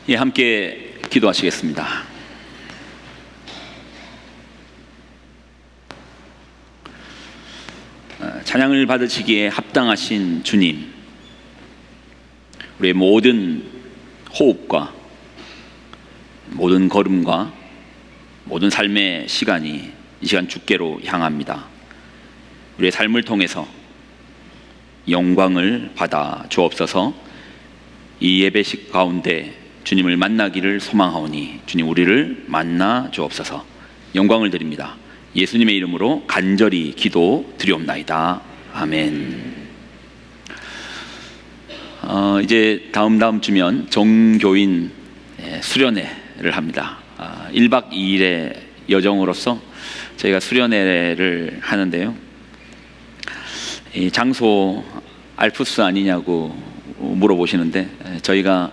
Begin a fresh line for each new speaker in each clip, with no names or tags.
예, 함께 기도하시겠습니다. 찬양을 받으시기에 합당하신 주님, 우리의 모든 호흡과 모든 걸음과 모든 삶의 시간이 이 시간 주께로 향합니다. 우리의 삶을 통해서 영광을 받아 주옵소서. 이 예배식 가운데 주님을 만나기를 소망하오니 주님 우리를 만나 주옵소서. 영광을 드립니다. 예수님의 이름으로 간절히 기도 드리옵나이다. 아멘. 이제 다음 주면 종교인 수련회를 합니다. 1박 2일의 여정으로서 저희가 수련회를 하는데요, 이 장소 알프스 아니냐고 물어보시는데, 저희가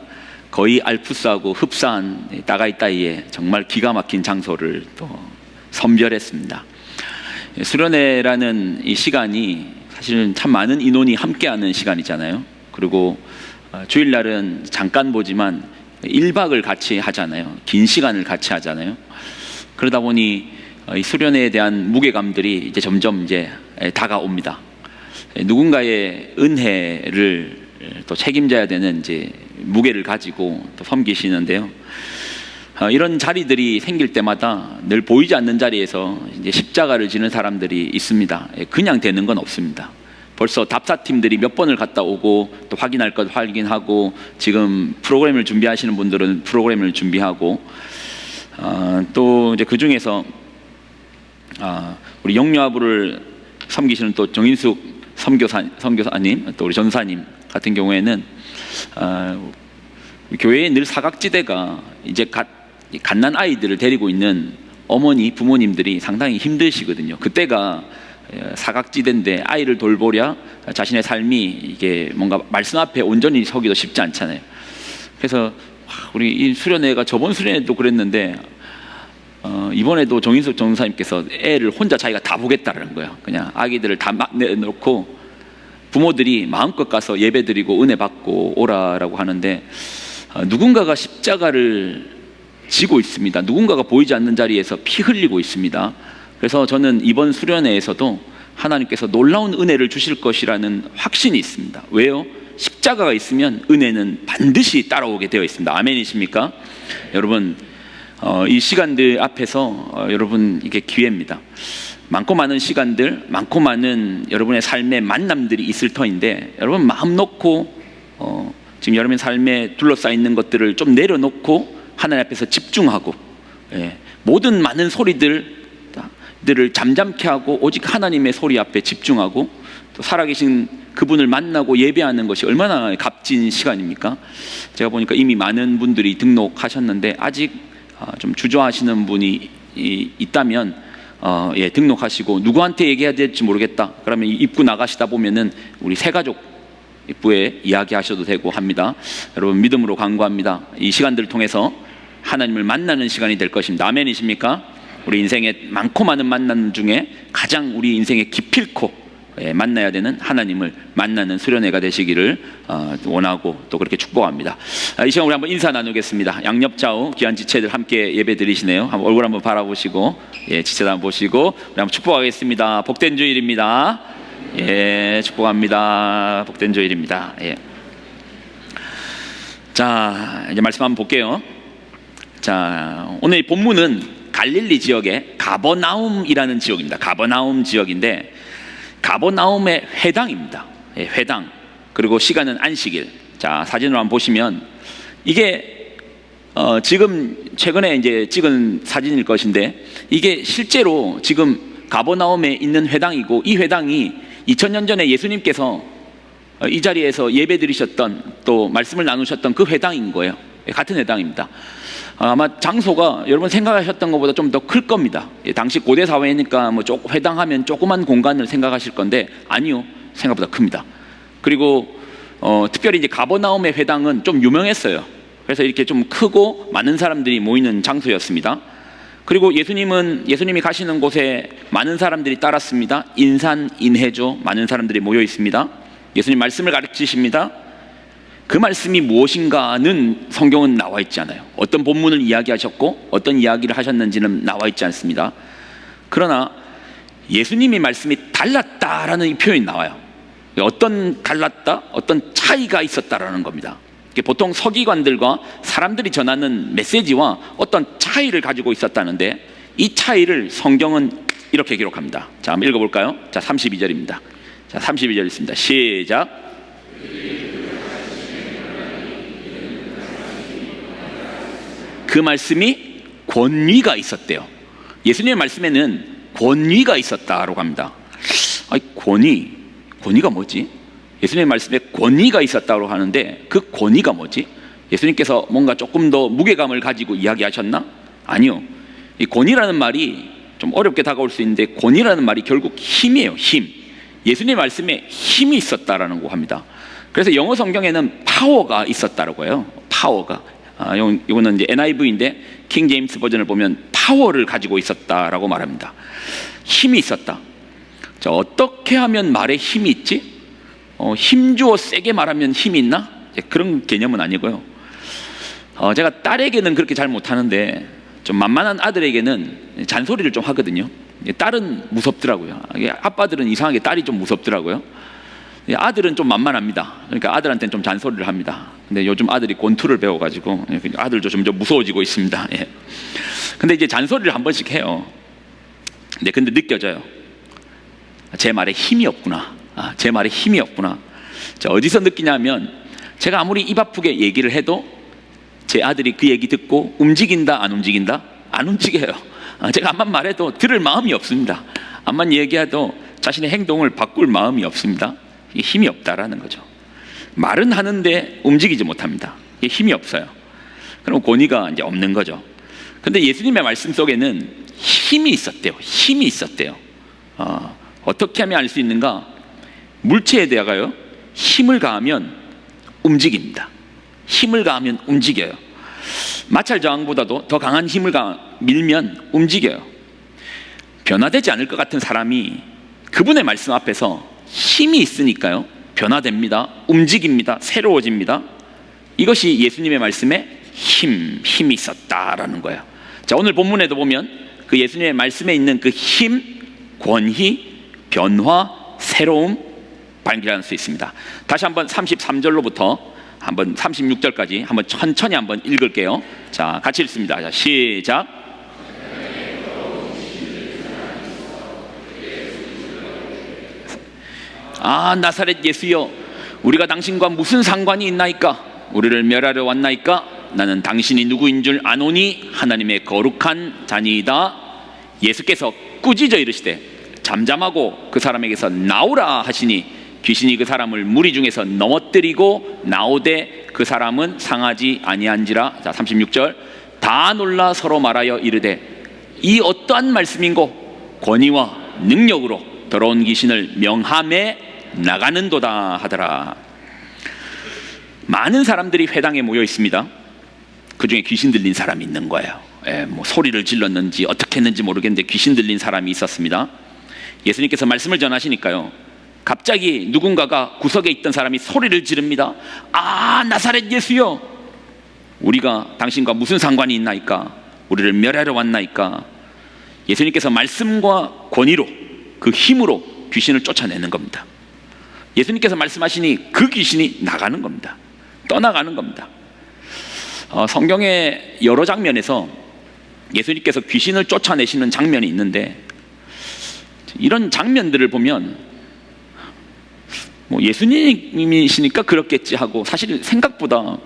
거의 알프스하고 흡사한 따가이 따위에 정말 기가 막힌 장소를 또 선별했습니다. 수련회라는 이 시간이 사실은 참 많은 인원이 함께하는 시간이잖아요. 그리고 주일날은 잠깐 보지만 1박을 같이 하잖아요. 긴 시간을 같이 하잖아요. 그러다 보니 이 수련회에 대한 무게감들이 이제 점점 다가옵니다. 누군가의 은혜를 또 책임져야 되는 이제 무게를 가지고 또 섬기시는데요. 이런 자리들이 생길 때마다 늘 보이지 않는 자리에서 이제 십자가를 지는 사람들이 있습니다. 그냥 되는 건 없습니다. 벌써 답사팀들이 몇 번을 갔다 오고 또 확인할 것 확인하고, 지금 프로그램을 준비하시는 분들은 프로그램을 준비하고, 또 이제 그 중에서 우리 영유아부를 섬기시는 또 정인숙 선교사님, 또 우리 전사님 같은 경우에는 교회에 늘 사각지대가 이제 갓난 아이들을 데리고 있는 어머니 부모님들이 상당히 힘드시거든요. 그때가 사각지대인데 아이를 돌보랴 자신의 삶이 이게 뭔가 말씀 앞에 온전히 서기도 쉽지 않잖아요. 그래서 우리 이 수련회가 저번 수련회도 그랬는데 이번에도 정인숙 전사님께서 애를 혼자 자기가 다 보겠다는 거예요. 그냥 아기들을 다 막 내놓고 부모들이 마음껏 가서 예배드리고 은혜 받고 오라라고 하는데, 누군가가 십자가를 지고 있습니다. 누군가가 보이지 않는 자리에서 피 흘리고 있습니다. 그래서 저는 이번 수련회에서도 하나님께서 놀라운 은혜를 주실 것이라는 확신이 있습니다. 왜요? 십자가가 있으면 은혜는 반드시 따라오게 되어 있습니다. 아멘이십니까? 여러분, 이 시간들 앞에서 여러분, 이게 기회입니다. 많고 많은 시간들, 많고 많은 여러분의 삶의 만남들이 있을 터인데, 여러분 마음 놓고 지금 여러분의 삶에 둘러싸여 있는 것들을 좀 내려놓고 하나님 앞에서 집중하고, 모든 많은 소리들을 잠잠케 하고 오직 하나님의 소리 앞에 집중하고, 또 살아계신 그분을 만나고 예배하는 것이 얼마나 값진 시간입니까? 제가 보니까 이미 많은 분들이 등록하셨는데 아직 좀 주저하시는 분이 있다면 등록하시고, 누구한테 얘기해야 될지 모르겠다 그러면 입구 나가시다 보면은 우리 새가족 입구에 이야기하셔도 되고 합니다. 여러분 믿음으로 간구합니다. 이 시간들을 통해서 하나님을 만나는 시간이 될 것입니다. 아멘이십니까? 우리 인생의 많고 많은 만남 중에 가장 우리 인생에 기필코 만나야 되는 하나님을 만나는 수련회가 되시기를 원하고 또 그렇게 축복합니다. 이 시간 우리 한번 인사 나누겠습니다. 양옆좌우 귀한 지체들 함께 예배 드리시네요. 한번 얼굴 한번 바라보시고, 지체들 한번 보시고 우리 한번 축복하겠습니다. 복된 주일입니다. 축복합니다. 복된 주일입니다. 자, 이제 말씀 한번 볼게요. 자, 오늘 이 본문은 갈릴리 지역의 가버나움이라는 지역입니다. 가버나움 지역인데, 가버나움의 회당입니다. 회당. 그리고 시간은 안식일. 자, 사진으로 한번 보시면 이게 지금 최근에 이제 찍은 사진일 것인데, 이게 실제로 지금 가버나움에 있는 회당이고, 이 회당이 2000년 전에 예수님께서 이 자리에서 예배 드리셨던, 또 말씀을 나누셨던 그 회당인 거예요. 같은 회당입니다. 아마 장소가 여러분 생각하셨던 것보다 좀 더 클 겁니다. 당시 고대 사회니까 뭐 회당하면 조그만 공간을 생각하실 건데, 아니요, 생각보다 큽니다. 그리고 특별히 이제 가버나움의 회당은 좀 유명했어요. 그래서 이렇게 좀 크고 많은 사람들이 모이는 장소였습니다. 그리고 예수님이 가시는 곳에 많은 사람들이 따랐습니다. 인산인해죠. 많은 사람들이 모여 있습니다. 예수님 말씀을 가르치십니다. 그 말씀이 무엇인가는 성경은 나와 있지 않아요. 어떤 본문을 이야기하셨고 어떤 이야기를 하셨는지는 나와 있지 않습니다. 그러나 예수님의 말씀이 달랐다라는 이 표현이 나와요. 어떤 달랐다? 어떤 차이가 있었다라는 겁니다. 보통 서기관들과 사람들이 전하는 메시지와 어떤 차이를 가지고 있었다는데, 이 차이를 성경은 이렇게 기록합니다. 자, 한번 읽어볼까요? 자, 32절입니다. 자, 32절 있습니다. 시작. 그 말씀이 권위가 있었대요. 예수님의 말씀에는 권위가 있었다라고 합니다. 아니, 권위가 뭐지? 예수님의 말씀에 권위가 있었다고 하는데 그 권위가 뭐지? 예수님께서 뭔가 조금 더 무게감을 가지고 이야기하셨나? 아니요. 이 권위라는 말이 좀 어렵게 다가올 수 있는데, 권위라는 말이 결국 힘이에요. 힘. 예수님의 말씀에 힘이 있었다라고 합니다. 그래서 영어 성경에는 파워가 있었다라고 해요. 파워가. 이거는 이제 NIV인데 킹 제임스 버전을 보면 파워를 가지고 있었다라고 말합니다. 힘이 있었다. 자, 어떻게 하면 말에 힘이 있지? 힘주어 세게 말하면 힘이 있나? 그런 개념은 아니고요. 제가 딸에게는 그렇게 잘 못하는데 좀 만만한 아들에게는 잔소리를 좀 하거든요. 딸은 무섭더라고요. 아빠들은 이상하게 딸이 좀 무섭더라고요. 아들은 좀 만만합니다. 그러니까 아들한테는 좀 잔소리를 합니다. 근데 요즘 아들이 권투를 배워가지고 아들도 점점 무서워지고 있습니다. 예. 근데 이제 잔소리를 한 번씩 해요. 근데 느껴져요. 제 말에 힘이 없구나. 제 말에 힘이 없구나. 자, 어디서 느끼냐면, 제가 아무리 입 아프게 얘기를 해도 제 아들이 그 얘기 듣고 움직인다, 안 움직인다? 안 움직여요. 제가 암만 말해도 들을 마음이 없습니다. 암만 얘기해도 자신의 행동을 바꿀 마음이 없습니다. 이게 힘이 없다라는 거죠. 말은 하는데 움직이지 못합니다. 이게 힘이 없어요. 그럼 권위가 이제 없는 거죠. 근데 예수님의 말씀 속에는 힘이 있었대요. 힘이 있었대요. 어떻게 하면 알 수 있는가? 물체에 대하여 힘을 가하면 움직입니다. 힘을 가하면 움직여요. 마찰 저항보다도 더 강한 힘을 밀면 움직여요. 변화되지 않을 것 같은 사람이 그분의 말씀 앞에서 힘이 있으니까요, 변화됩니다. 움직입니다. 새로워집니다. 이것이 예수님의 말씀에 힘이 있었다라는 거예요. 자, 오늘 본문에도 보면 그 예수님의 말씀에 있는 그 힘, 권위, 변화, 새로움 발견할 수 있습니다. 다시 한번 33절로부터 한번 36절까지 한번 천천히 한번 읽을게요. 자, 같이 읽습니다. 자, 시작. 나사렛 예수여, 우리가 당신과 무슨 상관이 있나이까? 우리를 멸하려 왔나이까? 나는 당신이 누구인 줄 아노니 하나님의 거룩한 자니이다. 예수께서 꾸짖어 이르시되 잠잠하고 그 사람에게서 나오라 하시니 귀신이 그 사람을 무리 중에서 넘어뜨리고 나오되 그 사람은 상하지 아니한지라. 자, 36절. 다 놀라 서로 말하여 이르되 이 어떠한 말씀인고 권위와 능력으로 더러운 귀신을 명함에 나가는도다 하더라. 많은 사람들이 회당에 모여 있습니다. 그 중에 귀신 들린 사람이 있는 거예요. 뭐 소리를 질렀는지 어떻게 했는지 모르겠는데 귀신 들린 사람이 있었습니다. 예수님께서 말씀을 전하시니까요, 갑자기 누군가가 구석에 있던 사람이 소리를 지릅니다. 나사렛 예수여, 우리가 당신과 무슨 상관이 있나이까? 우리를 멸하러 왔나이까? 예수님께서 말씀과 권위로, 그 힘으로 귀신을 쫓아내는 겁니다. 예수님께서 말씀하시니 그 귀신이 나가는 겁니다. 떠나가는 겁니다. 성경의 여러 장면에서 예수님께서 귀신을 쫓아내시는 장면이 있는데, 이런 장면들을 보면 뭐 예수님이시니까 그렇겠지 하고, 사실 생각보다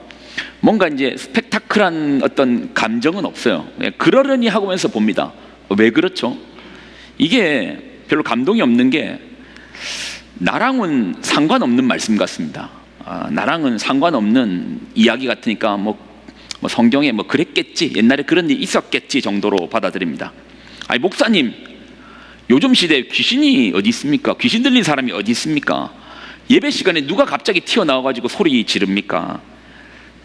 뭔가 이제 스펙타클한 어떤 감정은 없어요. 그러려니 하면서 봅니다. 왜 그렇죠? 이게 별로 감동이 없는 게, 나랑은 상관없는 말씀 같습니다. 나랑은 상관없는 이야기 같으니까 뭐 성경에 뭐 그랬겠지, 옛날에 그런 일이 있었겠지 정도로 받아들입니다. 아니, 목사님, 요즘 시대에 귀신이 어디 있습니까? 귀신 들린 사람이 어디 있습니까? 예배 시간에 누가 갑자기 튀어나와가지고 소리 지릅니까?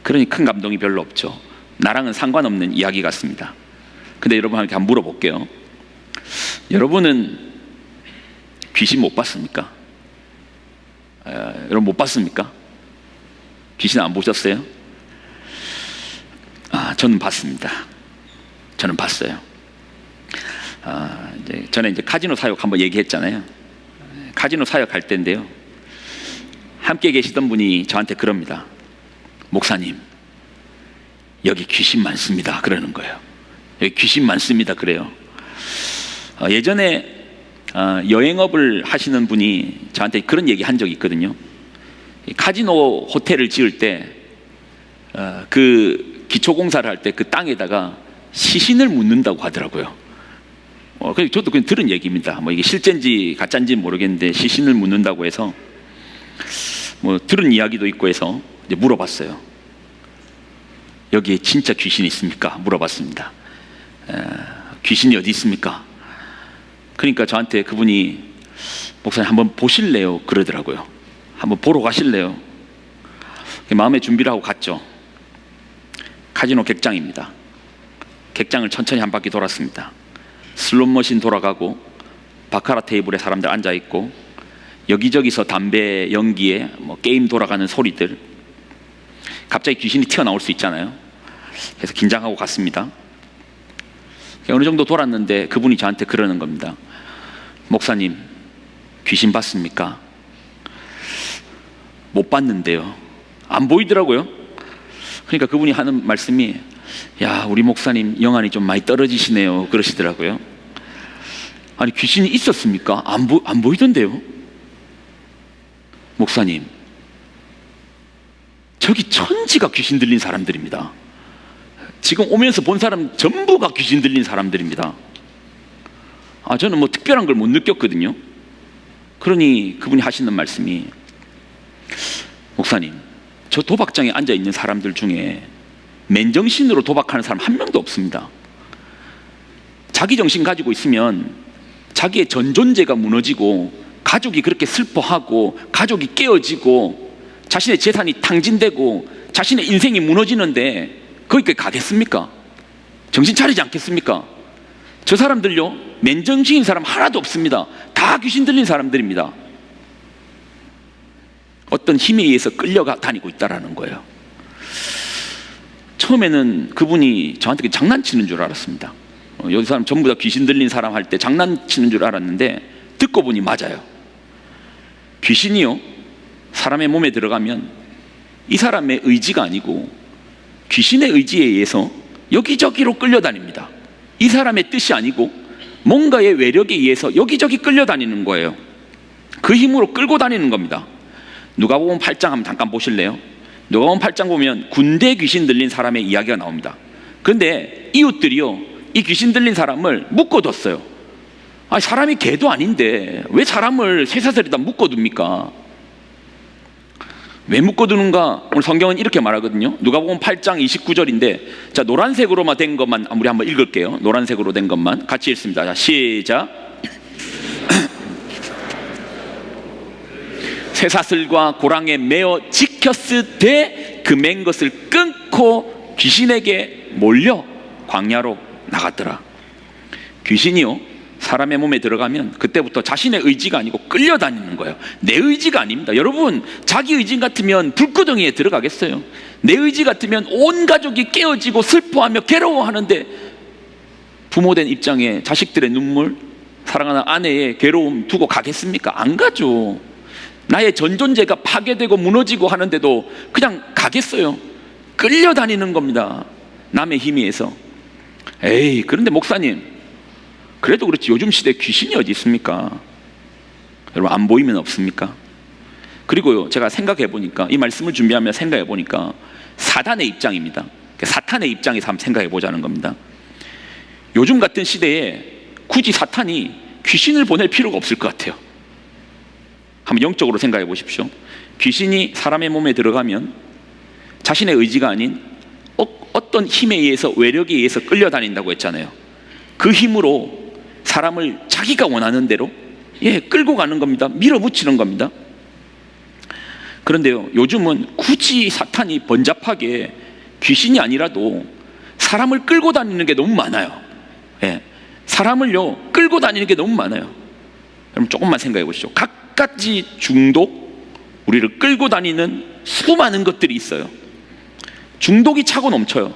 그러니 큰 감동이 별로 없죠. 나랑은 상관없는 이야기 같습니다. 근데 여러분한테 한번 물어볼게요. 여러분은 귀신 못 봤습니까? 여러분 못 봤습니까? 귀신 안 보셨어요? 저는 봤습니다. 저는 봤어요. 전에 이제 카지노 사역 한번 얘기했잖아요. 카지노 사역할 때인데요. 함께 계시던 분이 저한테 그럽니다. 목사님, 여기 귀신 많습니다. 그러는 거예요. 여기 귀신 많습니다. 그래요. 예전에 여행업을 하시는 분이 저한테 그런 얘기 한 적이 있거든요. 카지노 호텔을 지을 때 그 기초공사를 할 때 그 땅에다가 시신을 묻는다고 하더라고요. 저도 그냥 들은 얘기입니다. 뭐 이게 실제인지 가짜인지 모르겠는데 시신을 묻는다고 해서 뭐 들은 이야기도 있고 해서 이제 물어봤어요. 여기에 진짜 귀신이 있습니까? 물어봤습니다. 귀신이 어디 있습니까? 그러니까 저한테 그분이 목사님 한번 보실래요? 그러더라고요. 한번 보러 가실래요? 마음의 준비를 하고 갔죠. 카지노 객장입니다. 객장을 천천히 한 바퀴 돌았습니다. 슬롯머신 돌아가고 바카라 테이블에 사람들 앉아있고 여기저기서 담배 연기에 뭐 게임 돌아가는 소리들, 갑자기 귀신이 튀어나올 수 있잖아요. 그래서 긴장하고 갔습니다. 어느 정도 돌았는데 그분이 저한테 그러는 겁니다. 목사님, 귀신 봤습니까? 못 봤는데요. 안 보이더라고요. 그러니까 그분이 하는 말씀이, 야, 우리 목사님 영안이 좀 많이 떨어지시네요. 그러시더라고요. 아니, 귀신이 있었습니까? 안 보이던데요. 목사님, 저기 천지가 귀신 들린 사람들입니다. 지금 오면서 본 사람 전부가 귀신 들린 사람들입니다. 저는 뭐 특별한 걸 못 느꼈거든요. 그러니 그분이 하시는 말씀이, 목사님, 저 도박장에 앉아있는 사람들 중에 맨정신으로 도박하는 사람 한 명도 없습니다. 자기 정신 가지고 있으면 자기의 전 존재가 무너지고 가족이 그렇게 슬퍼하고 가족이 깨어지고 자신의 재산이 탕진되고 자신의 인생이 무너지는데 거기까지 가겠습니까? 정신 차리지 않겠습니까? 저 사람들요, 맨정신인 사람 하나도 없습니다. 다 귀신 들린 사람들입니다. 어떤 힘에 의해서 끌려가 다니고 있다는 거예요. 처음에는 그분이 저한테 장난치는 줄 알았습니다. 여기 사람 전부 다 귀신 들린 사람 할 때 장난치는 줄 알았는데 듣고 보니 맞아요. 귀신이요, 사람의 몸에 들어가면 이 사람의 의지가 아니고 귀신의 의지에 의해서 여기저기로 끌려다닙니다. 이 사람의 뜻이 아니고 뭔가의 외력에 의해서 여기저기 끌려다니는 거예요. 그 힘으로 끌고 다니는 겁니다. 누가복음 8장 한번 잠깐 보실래요? 누가복음 8장 보면 군대 귀신 들린 사람의 이야기가 나옵니다. 그런데 이웃들이요, 이 귀신 들린 사람을 묶어뒀어요. 사람이 개도 아닌데 왜 사람을 쇠사슬에다 묶어둡니까? 왜 묶어두는가? 오늘 성경은 이렇게 말하거든요. 누가복음 8장 29절인데, 자, 노란색으로만 된 것만 우리 한번 읽을게요. 노란색으로 된 것만 같이 읽습니다. 자, 시작. 쇠사슬과 고랑에 매어 지켰을 때 그 맨 것을 끊고 귀신에게 몰려 광야로 나갔더라. 귀신이요, 사람의 몸에 들어가면 그때부터 자신의 의지가 아니고 끌려다니는 거예요. 내 의지가 아닙니다. 여러분, 자기 의지 같으면 불구덩이에 들어가겠어요? 내 의지 같으면 온 가족이 깨어지고 슬퍼하며 괴로워하는데 부모된 입장에 자식들의 눈물, 사랑하는 아내의 괴로움 두고 가겠습니까? 안 가죠. 나의 전 존재가 파괴되고 무너지고 하는데도 그냥 가겠어요? 끌려다니는 겁니다. 남의 힘에 의해서. 에이, 그런데 목사님, 그래도 그렇지 요즘 시대에 귀신이 어디 있습니까? 여러분, 안 보이면 없습니까? 그리고요, 제가 생각해 보니까, 이 말씀을 준비하며 생각해 보니까 사단의 입장입니다. 사탄의 입장에서 한번 생각해 보자는 겁니다. 요즘 같은 시대에 굳이 사탄이 귀신을 보낼 필요가 없을 것 같아요. 한번 영적으로 생각해 보십시오. 귀신이 사람의 몸에 들어가면 자신의 의지가 아닌 어떤 힘에 의해서, 외력에 의해서 끌려다닌다고 했잖아요. 그 힘으로 사람을 자기가 원하는 대로 끌고 가는 겁니다. 밀어붙이는 겁니다. 그런데요, 요즘은 굳이 사탄이 번잡하게 귀신이 아니라도 사람을 끌고 다니는 게 너무 많아요. 사람을요, 끌고 다니는 게 너무 많아요. 여러분, 조금만 생각해 보시죠. 갖가지 중독, 우리를 끌고 다니는 수많은 것들이 있어요. 중독이 차고 넘쳐요.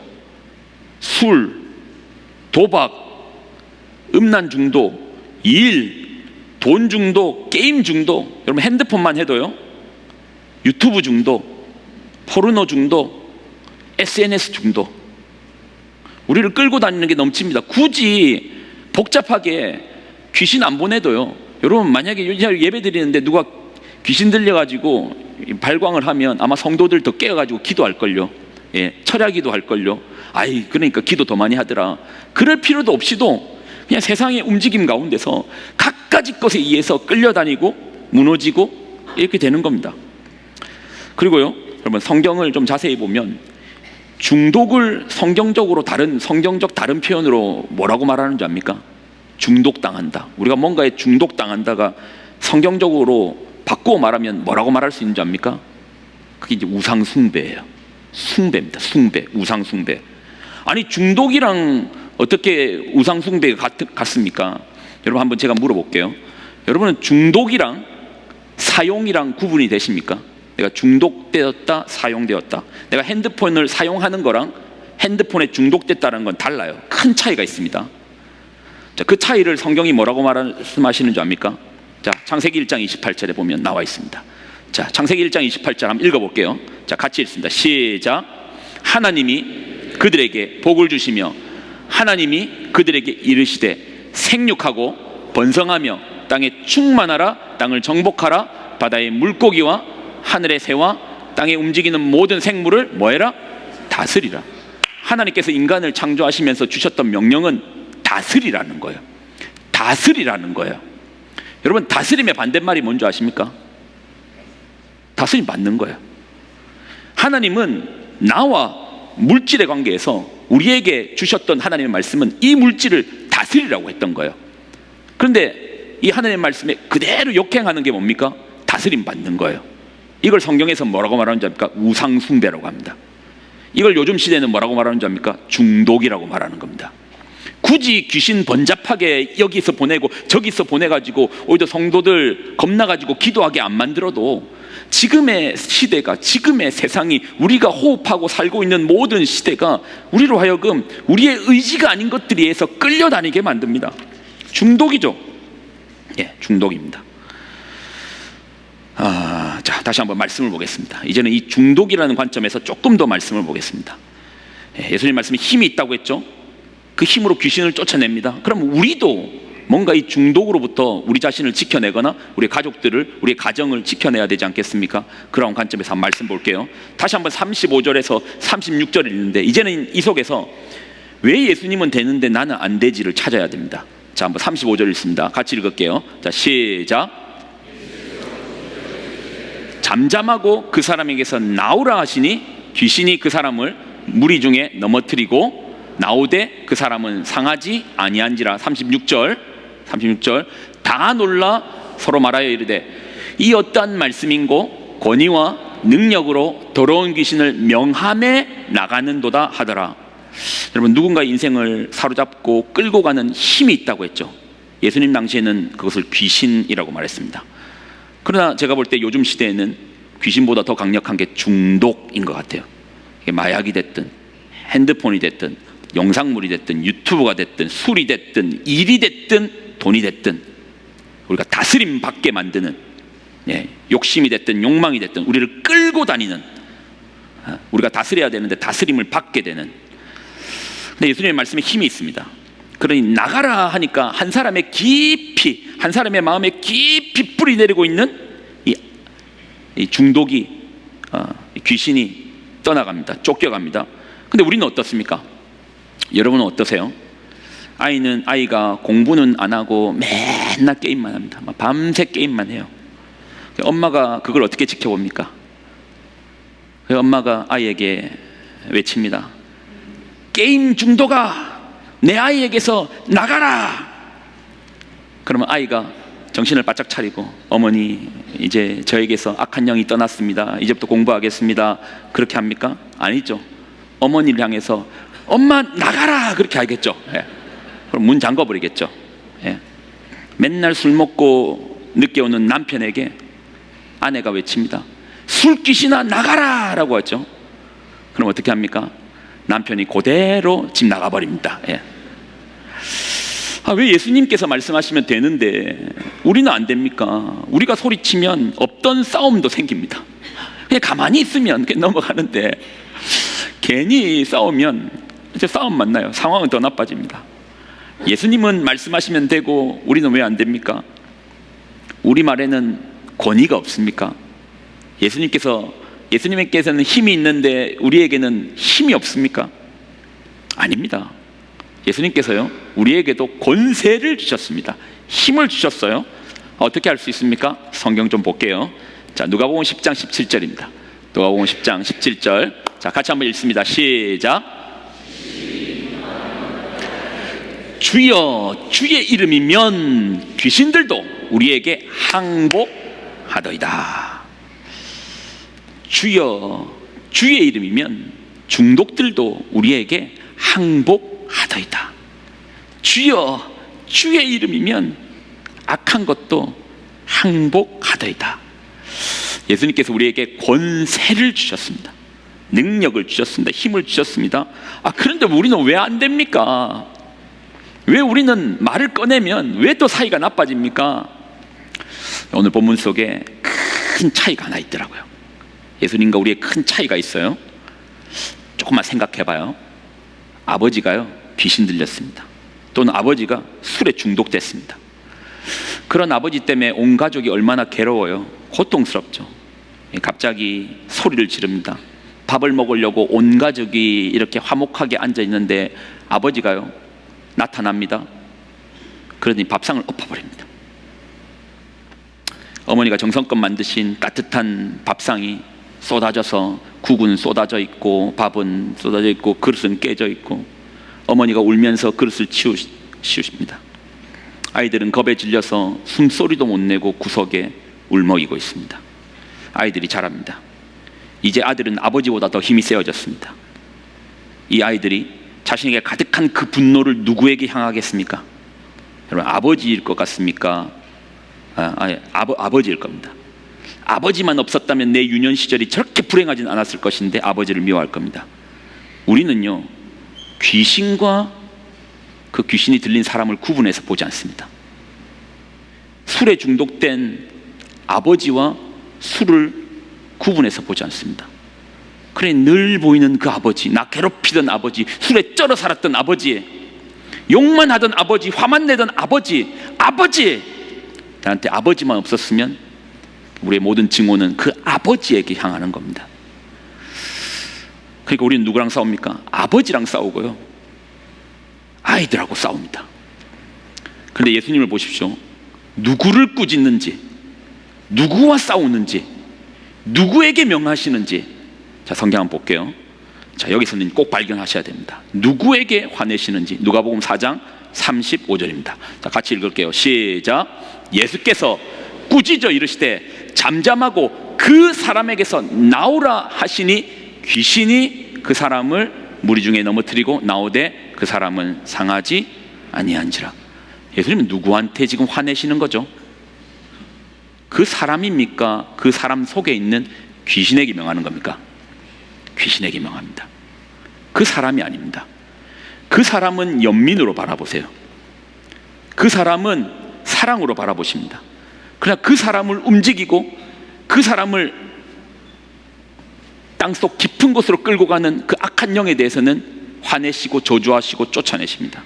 술, 도박, 음란 중독, 일, 돈 중독, 게임 중독, 여러분 핸드폰만 해도요, 유튜브 중독, 포르노 중독, SNS 중독, 우리를 끌고 다니는 게 넘칩니다. 굳이 복잡하게 귀신 안 보내도요, 여러분 만약에 예배 드리는데 누가 귀신 들려가지고 발광을 하면 아마 성도들 더 깨어가지고 기도할걸요. 예, 철야기도 할걸요. 아이, 그러니까 기도 더 많이 하더라. 그럴 필요도 없이도 그냥 세상의 움직임 가운데서 갖가지 것에 의해서 끌려다니고 무너지고 이렇게 되는 겁니다. 그리고요, 여러분 성경을 좀 자세히 보면 중독을 성경적 다른 표현으로 뭐라고 말하는 줄 압니까? 중독당한다. 우리가 뭔가에 중독당한다가 성경적으로 바꾸어 말하면 뭐라고 말할 수 있는 줄 압니까? 그게 이제 우상숭배예요. 숭배입니다. 숭배, 우상숭배. 아니, 중독이랑 어떻게 우상숭배가 같습니까? 여러분 한번 제가 물어볼게요. 여러분은 중독이랑 사용이랑 구분이 되십니까? 내가 중독되었다, 사용되었다. 내가 핸드폰을 사용하는 거랑 핸드폰에 중독됐다는 건 달라요. 큰 차이가 있습니다. 자, 그 차이를 성경이 뭐라고 말씀하시는 줄 압니까? 자, 창세기 1장 28절에 보면 나와 있습니다. 자, 창세기 1장 28절 한번 읽어볼게요. 자, 같이 읽습니다. 시작. 하나님이 그들에게 복을 주시며 하나님이 그들에게 이르시되 생육하고 번성하며 땅에 충만하라, 땅을 정복하라, 바다의 물고기와 하늘의 새와 땅에 움직이는 모든 생물을 뭐해라? 다스리라. 하나님께서 인간을 창조하시면서 주셨던 명령은 다스리라는 거예요. 다스리라는 거예요. 여러분, 다스림의 반대말이 뭔지 아십니까? 다스림 받는 거예요. 하나님은 나와 물질의 관계에서 우리에게 주셨던 하나님의 말씀은 이 물질을 다스리라고 했던 거예요. 그런데 이 하나님의 말씀에 그대로 역행하는 게 뭡니까? 다스림 받는 거예요. 이걸 성경에서 뭐라고 말하는 줄 압니까? 우상숭배라고 합니다. 이걸 요즘 시대는 뭐라고 말하는 줄 압니까? 중독이라고 말하는 겁니다. 굳이 귀신 번잡하게 여기서 보내고 저기서 보내가지고 오히려 성도들 겁나가지고 기도하게 안 만들어도 지금의 시대가, 지금의 세상이, 우리가 호흡하고 살고 있는 모든 시대가 우리로 하여금 우리의 의지가 아닌 것들에 의해서 끌려다니게 만듭니다. 중독이죠. 예, 중독입니다. 자, 다시 한번 말씀을 보겠습니다. 이제는 이 중독이라는 관점에서 조금 더 말씀을 보겠습니다. 예수님 말씀에 힘이 있다고 했죠. 그 힘으로 귀신을 쫓아냅니다. 그럼 우리도 뭔가 이 중독으로부터 우리 자신을 지켜내거나 우리 가족들을, 우리 가정을 지켜내야 되지 않겠습니까? 그런 관점에서 한번 말씀 볼게요. 다시 한번 35절에서 36절을 읽는데, 이제는 이 속에서 왜 예수님은 되는데 나는 안 되지를 찾아야 됩니다. 자, 한번 35절 읽습니다. 같이 읽을게요. 자, 시작. 잠잠하고 그 사람에게서 나오라 하시니 귀신이 그 사람을 무리 중에 넘어뜨리고 나오되 그 사람은 상하지 아니한지라. 36절 다 놀라 서로 말하여 이르되 이 어떠한 말씀인고 권위와 능력으로 더러운 귀신을 명함에 나가는도다 하더라. 여러분, 누군가의 인생을 사로잡고 끌고 가는 힘이 있다고 했죠. 예수님 당시에는 그것을 귀신이라고 말했습니다. 그러나 제가 볼 때 요즘 시대에는 귀신보다 더 강력한 게 중독인 것 같아요. 이게 마약이 됐든 핸드폰이 됐든 영상물이 됐든 유튜브가 됐든 술이 됐든 일이 됐든 돈이 됐든 우리가 다스림 받게 만드는, 욕심이 됐든 욕망이 됐든 우리를 끌고 다니는, 우리가 다스려야 되는데 다스림을 받게 되는. 근데 예수님의 말씀에 힘이 있습니다. 그러니 나가라 하니까 한 사람의 마음에 깊이 뿌리 내리고 있는 이 중독이, 귀신이 떠나갑니다. 쫓겨갑니다. 근데 우리는 어떻습니까? 여러분은 어떠세요? 아이가 공부는 안 하고 맨날 게임만 합니다. 밤새 게임만 해요. 엄마가 그걸 어떻게 지켜봅니까? 엄마가 아이에게 외칩니다. 게임 중독아, 내 아이에게서 나가라. 그러면 아이가 정신을 바짝 차리고, 어머니 이제 저에게서 악한 영이 떠났습니다. 이제부터 공부하겠습니다. 그렇게 합니까? 아니죠. 어머니를 향해서 엄마 나가라 그렇게 하겠죠. 그럼 문 잠궈버리겠죠. 맨날 술 먹고 늦게 오는 남편에게 아내가 외칩니다. 술귀신아 나가라 라고 하죠. 그럼 어떻게 합니까? 남편이 그대로 집 나가버립니다. 예. 왜 예수님께서 말씀하시면 되는데 우리는 안 됩니까? 우리가 소리치면 없던 싸움도 생깁니다. 그냥 가만히 있으면 넘어가는데 괜히 싸우면 이제 싸움 만나요. 상황은 더 나빠집니다. 예수님은 말씀하시면 되고 우리는 왜 안 됩니까? 우리 말에는 권위가 없습니까? 예수님께서는 힘이 있는데 우리에게는 힘이 없습니까? 아닙니다. 예수님께서요 우리에게도 권세를 주셨습니다. 힘을 주셨어요. 어떻게 할 수 있습니까? 성경 좀 볼게요. 자, 누가복음 10장 17절입니다. 누가복음 10장 17절. 자, 같이 한번 읽습니다. 시작. 주여 주의 이름이면 귀신들도 우리에게 항복하더이다. 주여 주의 이름이면 중독들도 우리에게 항복하더이다. 주여 주의 이름이면 악한 것도 항복하더이다. 예수님께서 우리에게 권세를 주셨습니다. 능력을 주셨습니다. 힘을 주셨습니다. 그런데 우리는 왜 안 됩니까? 왜 우리는 말을 꺼내면 왜 또 사이가 나빠집니까? 오늘 본문 속에 큰 차이가 하나 있더라고요. 예수님과 우리의 큰 차이가 있어요. 조금만 생각해봐요. 아버지가요 귀신 들렸습니다. 또는 아버지가 술에 중독됐습니다. 그런 아버지 때문에 온 가족이 얼마나 괴로워요. 고통스럽죠. 갑자기 소리를 지릅니다. 밥을 먹으려고 온 가족이 이렇게 화목하게 앉아 있는데 아버지가요 나타납니다. 그러니 밥상을 엎어버립니다. 어머니가 정성껏 만드신 따뜻한 밥상이 쏟아져서 국은 쏟아져 있고 밥은 쏟아져 있고 그릇은 깨져 있고 어머니가 울면서 그릇을 치우십니다. 아이들은 겁에 질려서 숨소리도 못 내고 구석에 울먹이고 있습니다. 아이들이 자랍니다. 이제 아들은 아버지보다 더 힘이 세워졌습니다. 이 아이들이 자신에게 가득한 그 분노를 누구에게 향하겠습니까? 여러분, 아버지일 것 같습니까? 아버지일 겁니다. 아버지만 없었다면 내 유년 시절이 저렇게 불행하진 않았을 것인데 아버지를 미워할 겁니다. 우리는요 귀신과 그 귀신이 들린 사람을 구분해서 보지 않습니다. 술에 중독된 아버지와 술을 구분해서 보지 않습니다. 그래 늘 보이는 그 아버지, 나 괴롭히던 아버지, 술에 쩔어 살았던 아버지, 욕만 하던 아버지, 화만 내던 아버지, 나한테 아버지만 없었으면 우리의 모든 증오는 그 아버지에게 향하는 겁니다. 그러니까 우리는 누구랑 싸웁니까? 아버지랑 싸우고요 아이들하고 싸웁니다. 그런데 예수님을 보십시오. 누구를 꾸짖는지, 누구와 싸우는지, 누구에게 명하시는지, 자 성경 한번 볼게요. 자 여기서는 꼭 발견하셔야 됩니다. 누구에게 화내시는지. 누가복음 4장 35절입니다. 자 같이 읽을게요. 시작. 예수께서 꾸짖어 이르시되 잠잠하고 그 사람에게서 나오라 하시니 귀신이 그 사람을 무리 중에 넘어뜨리고 나오되 그 사람은 상하지 아니한지라. 예수님은 누구한테 지금 화내시는 거죠? 그 사람입니까? 그 사람 속에 있는 귀신에게 명하는 겁니까? 귀신에게 명합니다. 그 사람이 아닙니다. 그 사람은 연민으로 바라보세요. 그 사람은 사랑으로 바라보십니다. 그러나 그 사람을 움직이고 그 사람을 땅속 깊은 곳으로 끌고 가는 그 악한 영에 대해서는 화내시고 저주하시고 쫓아내십니다.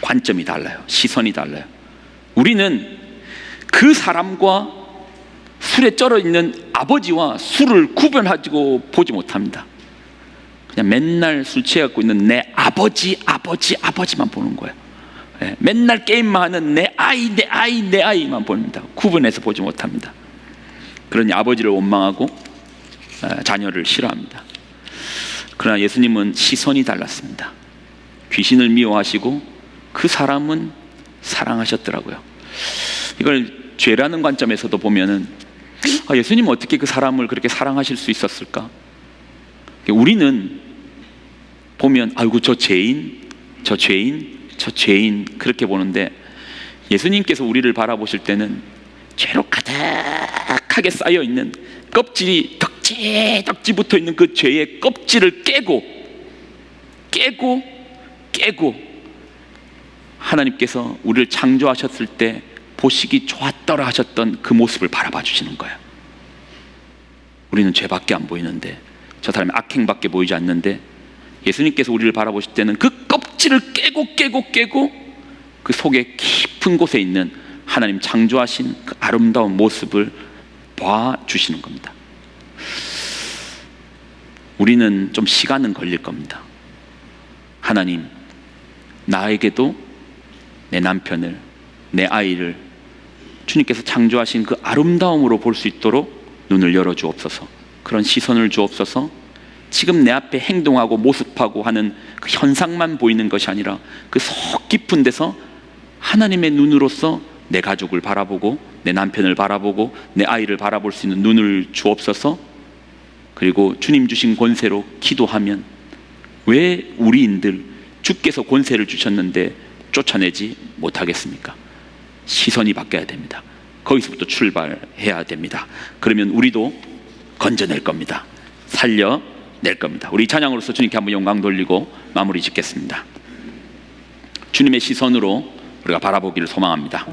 관점이 달라요. 시선이 달라요. 우리는 그 사람과 술에 쩔어 있는 아버지와 술을 구별하고 보지 못합니다. 그냥 맨날 술 취해갖고 있는 내 아버지만 보는 거예요. 네, 맨날 게임만 하는 내 아이만 봅니다. 구분해서 보지 못합니다. 그러니 아버지를 원망하고 자녀를 싫어합니다. 그러나 예수님은 시선이 달랐습니다. 귀신을 미워하시고 그 사람은 사랑하셨더라고요. 이걸 죄라는 관점에서도 보면은 예수님은 어떻게 그 사람을 그렇게 사랑하실 수 있었을까? 우리는 보면 아이고 저 죄인 그렇게 보는데 예수님께서 우리를 바라보실 때는 죄로 가득한 딱딱하게 쌓여있는 껍질이 덕지 붙어 있는 그 죄의 껍질을 깨고 하나님께서 우리를 창조하셨을 때 보시기 좋았더라 하셨던 그 모습을 바라봐 주시는 거예요. 우리는 죄밖에 안 보이는데, 저 사람이 악행밖에 보이지 않는데, 예수님께서 우리를 바라보실 때는 그 껍질을 깨고 그 속에 깊은 곳에 있는 하나님 창조하신 그 아름다운 모습을 봐주시는 겁니다. 우리는 좀 시간은 걸릴 겁니다. 하나님, 나에게도 내 남편을, 내 아이를 주님께서 창조하신 그 아름다움으로 볼 수 있도록 눈을 열어주옵소서. 그런 시선을 주옵소서. 지금 내 앞에 행동하고 모습하고 하는 그 현상만 보이는 것이 아니라 그 속 깊은 데서 하나님의 눈으로서 내 가족을 바라보고 내 남편을 바라보고 내 아이를 바라볼 수 있는 눈을 주옵소서. 그리고 주님 주신 권세로 기도하면 왜 우리인들 주께서 권세를 주셨는데 쫓아내지 못하겠습니까? 시선이 바뀌어야 됩니다. 거기서부터 출발해야 됩니다. 그러면 우리도 건져낼 겁니다. 살려낼 겁니다. 우리 찬양으로서 주님께 한번 영광 돌리고 마무리 짓겠습니다. 주님의 시선으로 우리가 바라보기를 소망합니다.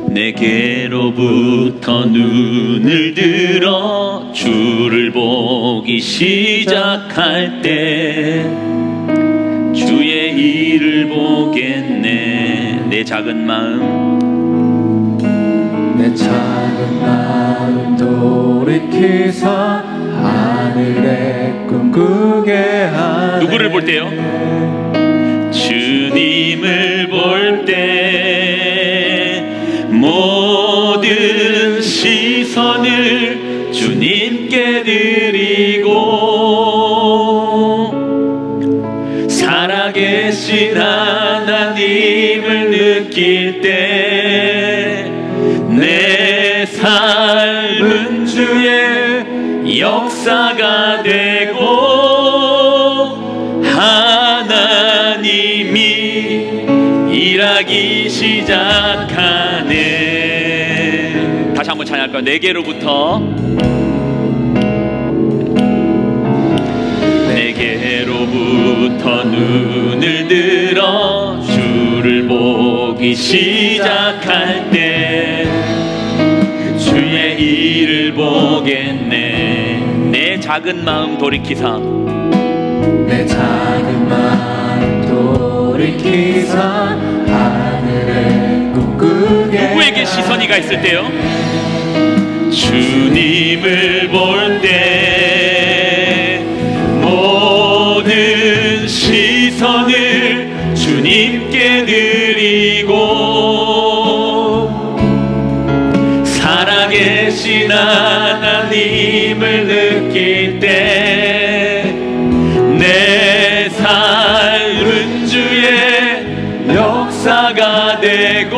내게로부터 눈을 들어 주를 보기 시작할 때 주의 일을 보겠네. 내 작은 마음
돌이키사 하늘에 꿈꾸게 하네.
누구를 볼 때요? 주님을 볼 때 모든 시선을 주님께 드리고 살아계신 하나님을 느낄 때 내 삶은 주의 역사가 되고 하나님이 일하기 시작하네. 다시 한번 찬양할까요? 내게로부터 눈을 들어 주를 보기 시작할 때 주의 일을 보겠네. 내 작은 마음 돌이키사
하늘에 꿈꾸게.
누구에게 시선이 가 있을 때요? 주님을 볼 때 모든 시선을 주님께 드리고 살아계신 하나님을 느낄 때 내 삶은 주의 역사가 되고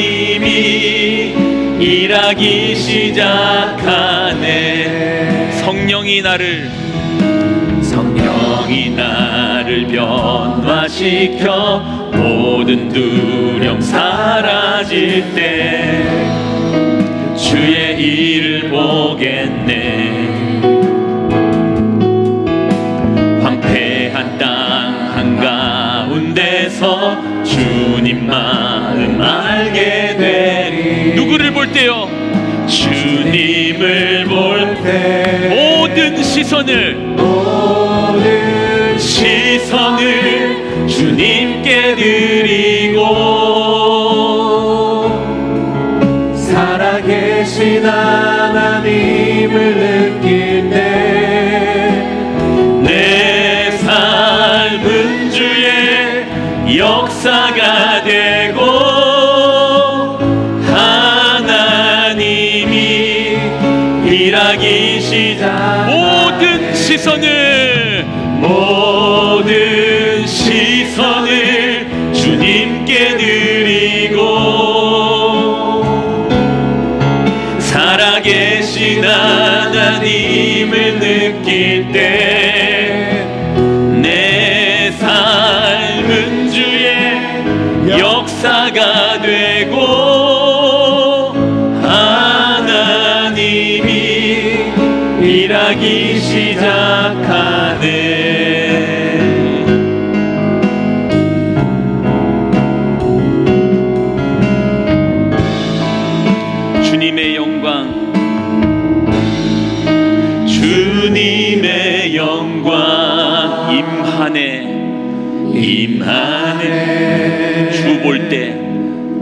하나님이 일하기 시작하네. 성령이 나를 변화시켜 모든 두려움 사라질 때 주의 일을 보겠네. 황폐한 땅 한가운데서 주님 마음 알게 되리. 누구를 볼 때요? 주님을 볼 때 모든 시선을 주님께 드리고
살아계신 하나님을 느낄 때
내 삶은 주의 역사가 되고 하나님이 일하기 시작. 모든 시선을 주님께 드리고 하나님을 느낄 때 내 삶은 주의 역사가 되고 하나님이 일하기 시작하네. 주님의 영광, 주님의 영광 임하네, 임하네. 주 볼 때,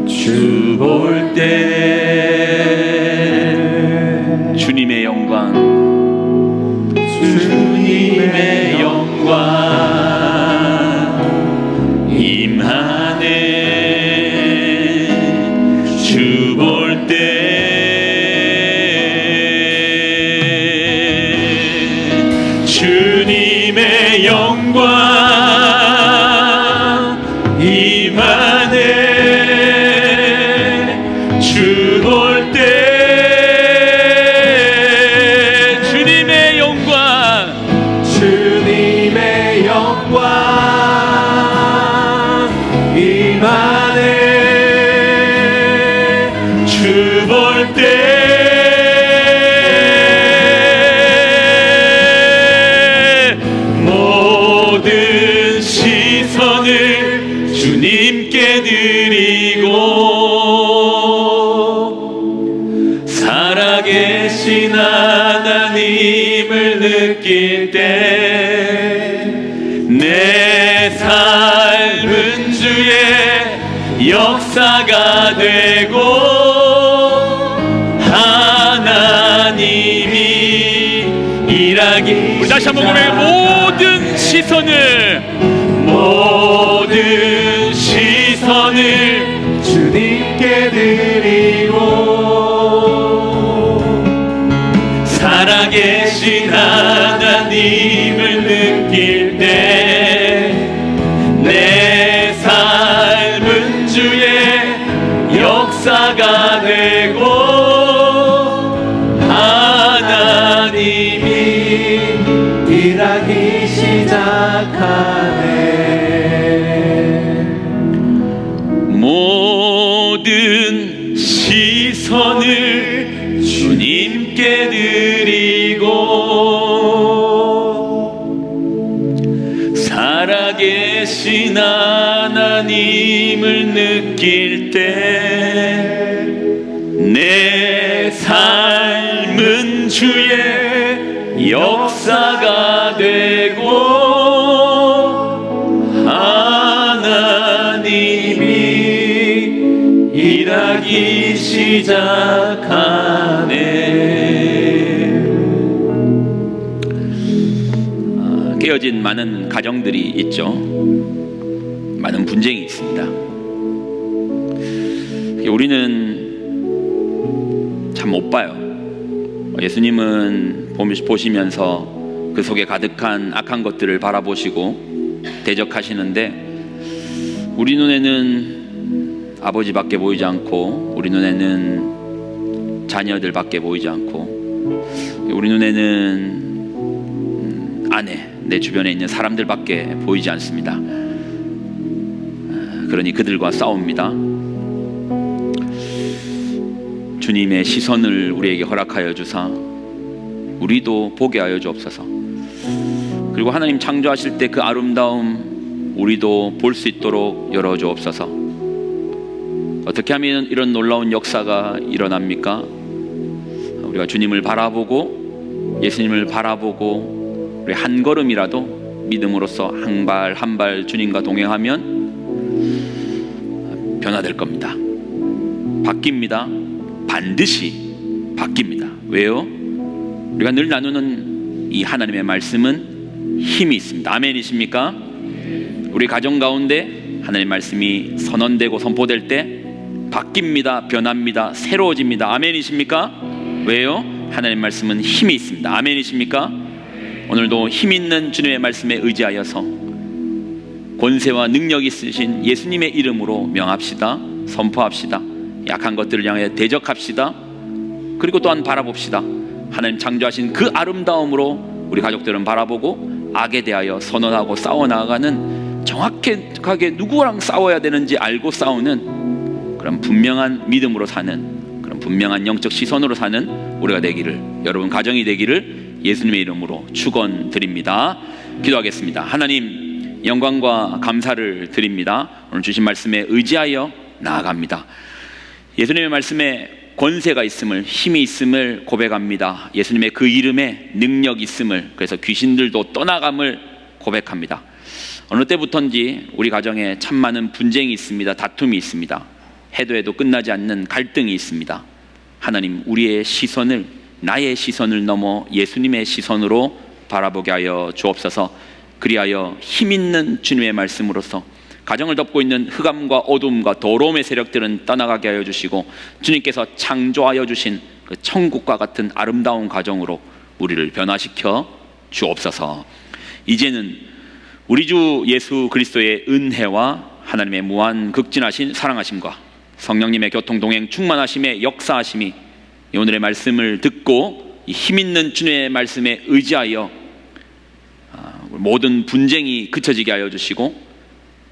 주 볼 때 주님의 영광, 주님의 영광 임하네. 주 볼 때 주님의 영광 임하네. 주 볼 때 주님의 영광,
주님의 영광 임하네.
주 볼 때 모든 시선을 주님께 드리고 살아계신 하나님을 느낄 때 내 삶은 주의 역사가 되고 하나님이 일하기. 우리 다시 한번 고백해. 모든 시선을, 모든 시선을
주님께 드리고
살아계신 하나님을 느낄 때 내 삶은 주의 역사가 되고 하나님이
일하기 시작하네.
모든 시선을 주님께 드리고 살아계신 하나님을 느낄 때 내 삶은 주의 역사가 되고 하나님이 일하기 시작하네. 깨어진 많은 가정들이 있죠. 많은 분쟁이 있습니다. 우리는 참 못 봐요. 예수님은 보시면서 그 속에 가득한 악한 것들을 바라보시고 대적하시는데 우리 눈에는 아버지밖에 보이지 않고 우리 눈에는 자녀들밖에 보이지 않고 우리 눈에는 아내, 내 주변에 있는 사람들밖에 보이지 않습니다. 그러니 그들과 싸웁니다. 주님의 시선을 우리에게 허락하여 주사 우리도 보게 하여 주옵소서. 그리고 하나님 창조하실 때 그 아름다움 우리도 볼 수 있도록 열어 주옵소서. 어떻게 하면 이런 놀라운 역사가 일어납니까? 우리가 주님을 바라보고 예수님을 바라보고 우리 한 걸음이라도 믿음으로써 한 발 한 발 주님과 동행하면 변화될 겁니다. 바뀝니다. 반드시 바뀝니다. 왜요? 우리가 늘 나누는 이 하나님의 말씀은 힘이 있습니다. 아멘이십니까? 우리 가정 가운데 하나님의 말씀이 선언되고 선포될 때 바뀝니다. 변합니다. 새로워집니다. 아멘이십니까? 왜요? 하나님의 말씀은 힘이 있습니다. 아멘이십니까? 오늘도 힘 있는 주님의 말씀에 의지하여서 권세와 능력 있으신 예수님의 이름으로 명합시다. 선포합시다. 약한 것들을 향해 대적합시다. 그리고 또한 바라봅시다. 하나님 창조하신 그 아름다움으로 우리 가족들은 바라보고 악에 대하여 선언하고 싸워나가는, 정확하게 누구랑 싸워야 되는지 알고 싸우는 그런 분명한 믿음으로 사는, 그런 분명한 영적 시선으로 사는 우리가 되기를, 여러분 가정이 되기를 예수님의 이름으로 축원드립니다. 기도하겠습니다. 하나님, 영광과 감사를 드립니다. 오늘 주신 말씀에 의지하여 나아갑니다. 예수님의 말씀에 권세가 있음을, 힘이 있음을 고백합니다. 예수님의 그 이름에 능력이 있음을, 그래서 귀신들도 떠나감을 고백합니다. 어느 때부터인지 우리 가정에 참 많은 분쟁이 있습니다. 다툼이 있습니다. 해도 끝나지 않는 갈등이 있습니다. 하나님, 우리의 시선을, 나의 시선을 넘어 예수님의 시선으로 바라보게 하여 주옵소서. 그리하여 힘있는 주님의 말씀으로서 가정을 덮고 있는 흑암과 어둠과 더러움의 세력들은 떠나가게 하여 주시고, 주님께서 창조하여 주신 그 천국과 같은 아름다운 가정으로 우리를 변화시켜 주옵소서. 이제는 우리 주 예수 그리스도의 은혜와 하나님의 무한 극진하신 사랑하심과 성령님의 교통 동행 충만하심의 역사하심이 오늘의 말씀을 듣고 이 힘있는 주님의 말씀에 의지하여 모든 분쟁이 그쳐지게 하여 주시고,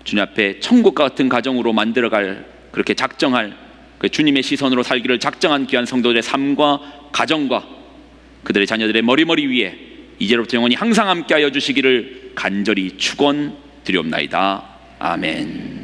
주님 앞에 천국과 같은 가정으로 만들어갈, 그렇게 작정할, 그 주님의 시선으로 살기를 작정한 귀한 성도들의 삶과 가정과 그들의 자녀들의 머리 위에 이제로부터 영원히 항상 함께 하여 주시기를 간절히 축원드리옵나이다. 아멘.